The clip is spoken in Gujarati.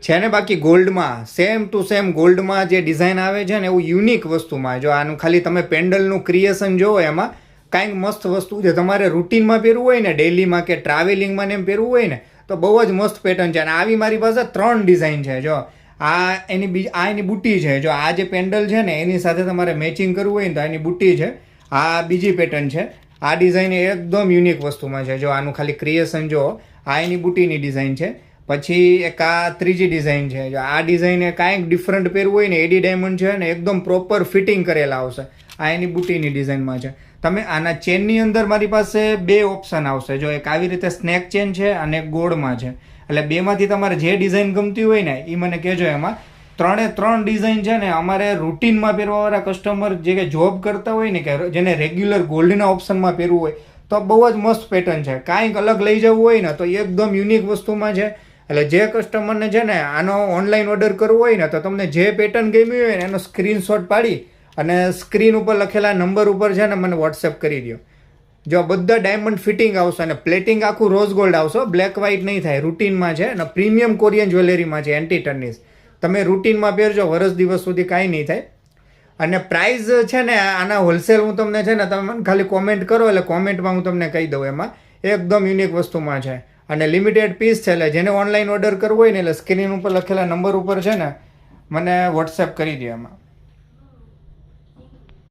છે ને બાકી ગોલ્ડમાં સેમ ટુ સેમ ગોલ્ડમાં જે ડિઝાઇન આવે છે ને એવું યુનિક વસ્તુમાં જો આનું ખાલી તમે પેન્ડલનું ક્રિએશન જોવો એમાં કાંઈક મસ્ત વસ્તુ છે. તમારે રૂટીનમાં પહેરવું હોય ને ડેલીમાં કે ટ્રાવેલિંગમાં ને એમ પહેરવું હોય ને તો બહુ જ મસ્ત પેટર્ન છે. અને આવી મારી પાસે 3 ડિઝાઇન છે. જો આ એની બુટ્ટી છે. જો આ જે પેન્ડલ છે ને એની સાથે તમારે મેચિંગ કરવું હોય ને તો એની બુટ્ટી છે. આ બીજી પેટર્ન છે. આ ડિઝાઇન એકદમ યુનિક વસ્તુમાં છે. જો આનું ખાલી ક્રિએશન જો આ એની બુટ્ટીની ડિઝાઇન છે. પછી એક આ ત્રીજી ડિઝાઇન છે. જો આ ડિઝાઇન કાંઈક ડિફરન્ટ પહેરવું હોય ને એડી ડાયમંડ છે ને એકદમ પ્રોપર ફિટિંગ કરેલા આવશે. આ એની બુટ્ટીની ડિઝાઇનમાં છે. તમે આના ચેનની અંદર મારી પાસે 2 ઓપ્શન આવશે. જો એક આવી રીતે સ્નેક ચેન છે અને એક ગોળમાં છે. એટલે બેમાંથી તમારે જે ડિઝાઇન ગમતી હોય ને એ મને કહેજો. એમાં 3 ડિઝાઇન છે ને અમારે રૂટીનમાં પહેરવાવાળા કસ્ટમર જે કે જોબ કરતા હોય ને કે જેને રેગ્યુલર ગોલ્ડના ઓપ્શનમાં પહેરવું હોય તો બહુ જ મસ્ત પેટર્ન છે. કાંઈક અલગ લઈ જવું હોય ને તો એકદમ યુનિક વસ્તુમાં છે. એટલે જે કસ્ટમરને છે ને આનો ઓનલાઈન ઓર્ડર કરવો હોય ને તો તમને જે પેટર્ન ગમી હોય ને એનો સ્ક્રીનશોટ પાડી અને સ્ક્રીન ઉપર લખેલા નંબર ઉપર છે ને મને વોટ્સએપ કરી દો. જો બધા ડાયમંડ ફિટિંગ આવશે અને પ્લેટિંગ આખું રોઝ ગોલ્ડ આવશે. બ્લેક વ્હાઇટ નહીં થાય. રૂટીનમાં છે અને પ્રીમિયમ કોરિયન જ્વેલરીમાં છે. એન્ટી ટર્નિશ તમે રૂટીનમાં પહેરજો વરસ દિવસ સુધી કાંઈ નહીં થાય. અને પ્રાઇસ છે ને આના હોલસેલ હું તમને છે ને તમે મને ખાલી કોમેન્ટ કરો એટલે કોમેન્ટમાં હું તમને કહી દઉં. એમાં એકદમ યુનિક વસ્તુમાં છે અને લિમિટેડ પીસ છે. એટલે જેને ઓનલાઈન ઓર્ડર કરવો હોય ને એટલે સ્ક્રીન ઉપર લખેલા નંબર ઉપર છે ને મને વોટ્સએપ કરી દો એમાં.